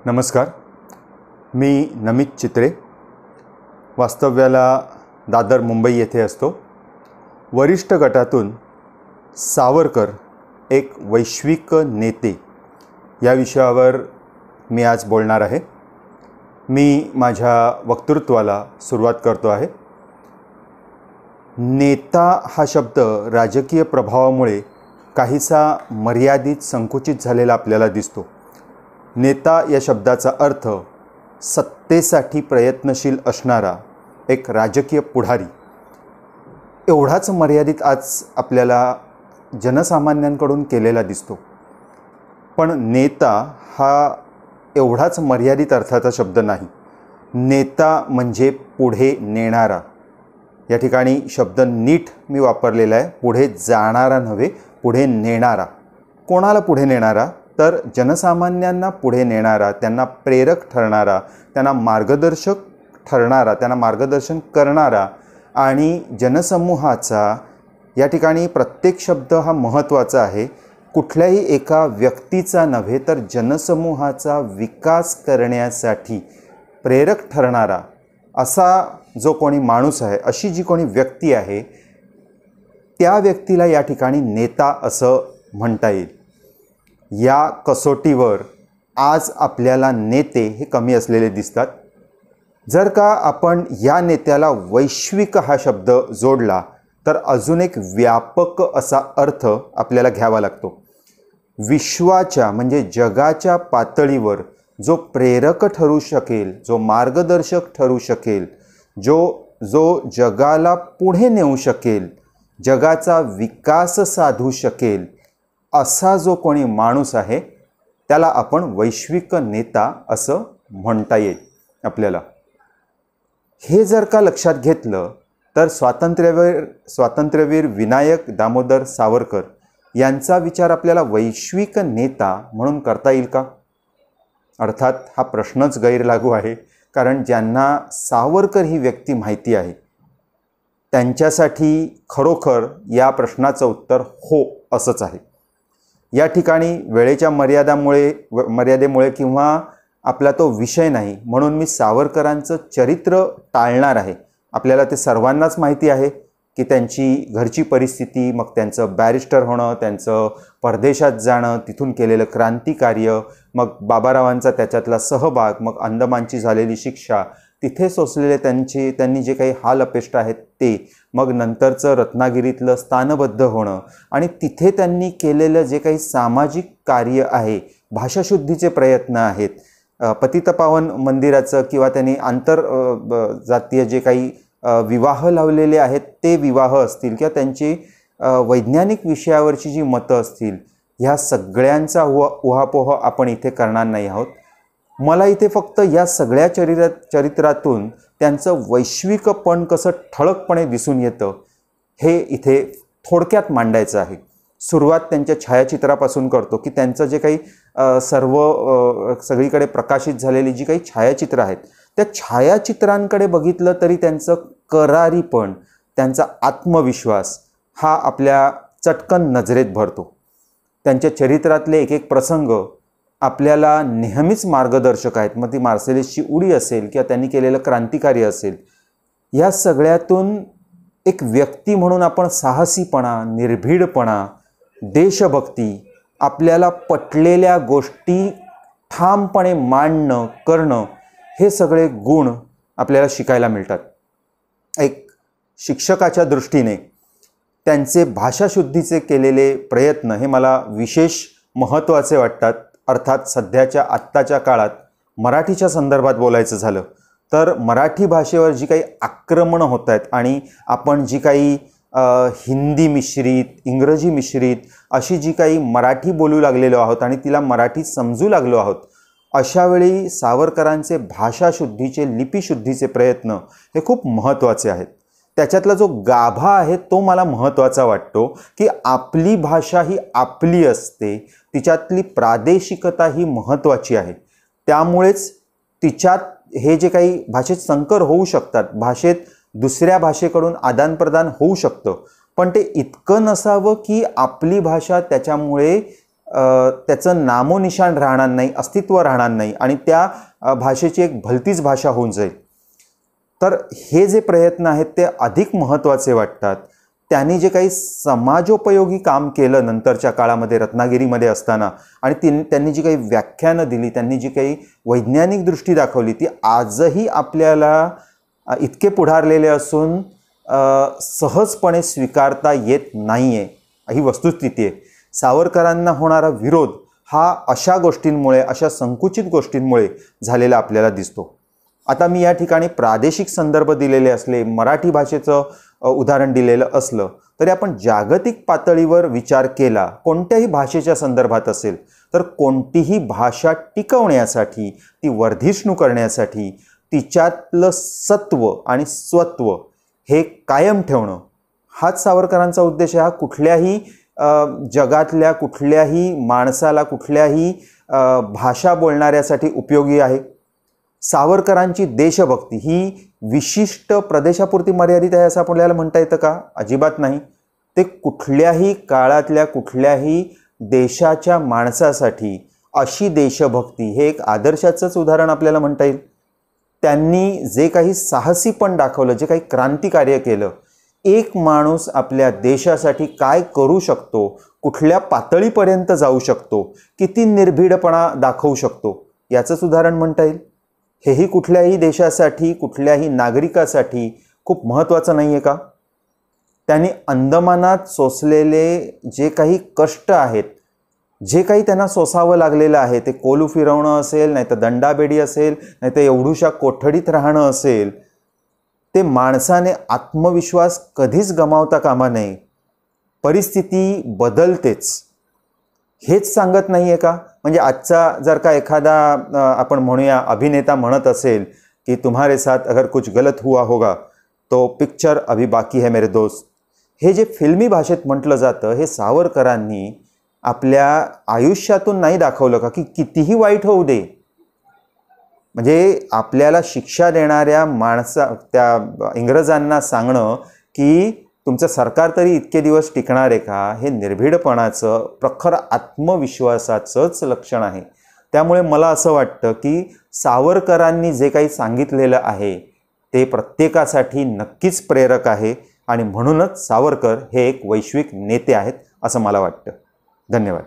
नमस्कार. मी नमित चित्रे, वास्तव्याला दादर मुंबई येथे असतो. वरिष्ठ गटातून सावरकर एक वैश्विक नेते या विषयावर मी आज बोलणार आहे. मी माझ्या वक्तृत्वाला सुरुवात करतो आहे. नेता हा शब्द राजकीय प्रभावामुळे काहीसा मर्यादित संकुचित झालेला आपल्याला दिसतो. नेता या शब्दाचा अर्थ सत्तेसाठी प्रयत्नशील असणारा एक राजकीय पुढारी एवढाच मर्यादित आज आपल्याला जनसामान्यांकडून केलेला दिसतो. पण नेता हा एवढाच मर्यादित अर्थाचा शब्द नाही. नेता म्हणजे पुढे नेणारा. या ठिकाणी शब्द नीट मी वापरलेला आहे. पुढे जाणारा नव्हे, पुढे नेणारा. कोणाला पुढे नेणारा? तर जनसामान्यांना पुढे नेणारा, त्यांना प्रेरक ठरणारा, त्यांना मार्गदर्शक ठरणारा, त्यांना मार्गदर्शन करणारा आणि जनसमूहाचा, या ठिकाणी प्रत्येक शब्द हा महत्त्वाचा आहे. कुठल्याही एका व्यक्तीचा नव्हे तर जनसमूहाचा विकास करण्यासाठी प्रेरक ठरणारा असा जो कोणी माणूस आहे, अशी जी कोणी व्यक्ती आहे, त्या व्यक्तीला या ठिकाणी नेता असं म्हणता येईल. या कसोटीवर आज आपल्याला नेते हे कमी असलेले दिसतात. जर का आपण या नेत्याला वैश्विक हा शब्द जोडला तर अजून एक व्यापक असा अर्थ आपल्याला घ्यावा लागतो. विश्वाच्या म्हणजे जगाच्या पातळीवर जो प्रेरक ठरू शकेल, जो मार्गदर्शक ठरू शकेल, जो जगाला पुढे नेऊ शकेल, जगाचा विकास साधू शकेल, असा जो कोणी माणूस आहे त्याला आपण वैश्विक नेता असं म्हणता येईल आपल्याला. हे जर का लक्षात घेतलं तर स्वातंत्र्यवीर विनायक दामोदर सावरकर यांचा विचार आपल्याला वैश्विक नेता म्हणून करता येईल का? अर्थात हा प्रश्नच गैरलागू आहे, कारण ज्यांना सावरकर ही व्यक्ती माहिती आहे त्यांच्यासाठी खरोखर या प्रश्नाचं उत्तर हो असंच आहे. या ठिकाणी वेळेच्या मर्यादेमुळे किंवा आपला तो विषय नाही म्हणून मी सावरकरांचं चरित्र टाळणार आहे. आपल्याला ते सर्वांनाच माहिती आहे की त्यांची घरची परिस्थिती, मग त्यांचं बॅरिस्टर होणं, त्यांचं परदेशात जाणं, तिथून केलेलं क्रांतिकार्य, मग बाबारावांचा त्याच्यातला सहभाग, मग अंदमानची झालेली शिक्षा, तिथे सोसलेले त्यांनी जे काही हाल अपेष्ट आहेत ते, मग नंतरचं रत्नागिरीतलं स्थानबद्ध होणं आणि तिथे त्यांनी केलेलं जे काही सामाजिक कार्य आहे, भाषाशुद्धीचे प्रयत्न आहेत, पतितपावन मंदिराचं किंवा त्यांनी आंतरजातीय जे काही विवाह लावलेले आहेत ते विवाह असतील किंवा त्यांची वैज्ञानिक विषयावरची जी मतं असतील, ह्या सगळ्यांचा उहापोह आपण इथे करणार नाही आहोत. मला इथे फक्त या सगळ्या चरित्रातून त्यांचं वैश्विकपण कसं ठळकपणे दिसून येतं हे इथे थोडक्यात मांडायचं आहे. सुरुवात त्यांच्या छायाचित्रापासून करतो की त्यांचं जे काही सगळीकडे प्रकाशित झालेली जी काही छायाचित्रं आहेत त्या छायाचित्रांकडे बघितलं तरी त्यांचं करारीपण, त्यांचा आत्मविश्वास हा आपल्या चटकन नजरेत भरतो. त्यांच्या चरित्रातले एक एक प्रसंग आपल्याला नेहमीच मार्गदर्शक आहेत. मग ती मार्सेलिसची उडी असेल किंवा त्यांनी केलेलं क्रांतिकार्य असेल, या सगळ्यातून एक व्यक्ती म्हणून आपण साहसीपणा, निर्भीडपणा, देशभक्ती, आपल्याला पटलेल्या गोष्टी ठामपणे मांडणं, करणं, हे सगळे गुण आपल्याला शिकायला मिळतात. एक शिक्षकाच्या दृष्टीने त्यांचे भाषाशुद्धीचे केलेले प्रयत्न हे मला विशेष महत्त्वाचे वाटतात. अर्थात सध्याच्या आत्ताच्या काळात मराठीच्या संदर्भात बोलायचं झालं तर मराठी भाषेवर जी काही आक्रमणं होत आहेत आणि आपण जी काही हिंदी मिश्रित, इंग्रजी मिश्रित अशी जी काही मराठी बोलू लागलेलो आहोत आणि तिला मराठी समजू लागलो आहोत, अशावेळी सावरकरांचे भाषाशुद्धीचे, लिपीशुद्धीचे प्रयत्न हे खूप महत्त्वाचे आहेत. त्याच्यातला जो गाभा आहे तो मला महत्त्वाचा वाटतो की आपली भाषा ही आपली असते, तिच्यातली प्रादेशिकता ही महत्त्वाची आहे. त्यामुळेच तिच्यात हे जे काही भाषेत संकर होऊ शकतात, भाषेत दुसऱ्या भाषेकडून आदानप्रदान होऊ शकतं, पण ते इतकं नसावं की आपली भाषा त्याच्यामुळे त्याचं नामोनिशाण राहणार नाही, अस्तित्व राहणार नाही आणि त्या भाषेची एक भलतीच भाषा होऊन जाईल. तर हे जे प्रयत्न आहेत ते अधिक महत्त्वाचे वाटतात. त्यांनी जे काही समाजोपयोगी काम केलं नंतरच्या काळामध्ये रत्नागिरीमध्ये असताना आणि त्यांनी जी काही व्याख्यानं दिली, त्यांनी जी काही वैज्ञानिक दृष्टी दाखवली, ती आजही आपल्याला इतके पुढारलेले असून सहजपणे स्वीकारता येत नाही आहे, ही वस्तुस्थिती आहे. सावरकरांना होणारा विरोध हा अशा गोष्टींमुळे, अशा संकुचित गोष्टींमुळे झालेला आपल्याला दिसतो. आता मी या ठिकाणी प्रादेशिक संदर्भ दिलेले असले, मराठी भाषेचं उदाहरण दिलेलं असलं तरी आपण जागतिक पातळीवर विचार केला, कोणत्याही भाषेच्या संदर्भात असेल तर कोणतीही भाषा टिकवण्यासाठी, ती वर्धिष्णू करण्यासाठी तिच्यातलं सत्व आणि स्वत्व हे कायम ठेवणं हाच सावरकरांचा उद्देश आहे. हा कुठल्याही जगातल्या कुठल्याही माणसाला, कुठल्याही भाषा बोलणाऱ्यासाठी उपयोगी आहे. सावरकरांची देशभक्ती ही विशिष्ट प्रदेशापुरती मर्यादित आहे असं आपल्याला म्हणता येतं का? अजिबात नाही. ते कुठल्याही काळातल्या कुठल्याही देशाच्या माणसासाठी अशी देशभक्ती हे एक आदर्शाचंच उदाहरण आपल्याला म्हणता येईल. त्यांनी जे काही साहसीपण दाखवलं, जे काही क्रांतिकार्य केलं, एक माणूस आपल्या देशासाठी काय करू शकतो, कुठल्या पातळीपर्यंत जाऊ शकतो, किती निर्भीडपणा दाखवू शकतो, याचंच उदाहरण म्हणता येईल. हेही कुठल्याही देशासाठी, कुठल्याही नागरिकासाठी खूप महत्त्वाचं नाही आहे का? त्यांनी अंदमानात सोसलेले जे काही कष्ट आहेत, जे काही त्यांना सोसावं लागलेलं आहे, ते कोलू फिरवणं असेल, नाही तर दंडाबेडी असेल, नाही तर एवढूशा कोठडीत राहणं असेल, ते माणसाने आत्मविश्वास कधीच गमावता कामा नये. परिस्थिती बदलतेच, हेच सांगत नाही आहे का? म्हणजे आजचा जर का एखादा आपण म्हणूया अभिनेता म्हणत असेल की तुम्हारे साथ अगर कुछ गलत हुआ होगा तो पिक्चर अभी बाकी है मेरे दोस्त, हे जे फिल्मी भाषेत म्हटलं जातं, हे सावरकरांनी आपल्या आयुष्यातून नाही दाखवलं का की कितीही वाईट होऊ दे, म्हणजे आपल्याला शिक्षा देणाऱ्या त्या इंग्रजांना सांगणं की तुमचं सरकार तरी इतके दिवस टिकणार आहे का, हे निर्भीडपणाचं, प्रखर आत्मविश्वासाचंच लक्षण आहे. त्यामुळे मला असं वाटतं की सावरकरांनी जे काही सांगितलेलं आहे ते प्रत्येकासाठी नक्कीच प्रेरक आहे आणि म्हणूनच सावरकर हे एक वैश्विक नेते आहेत असं मला वाटतं. धन्यवाद.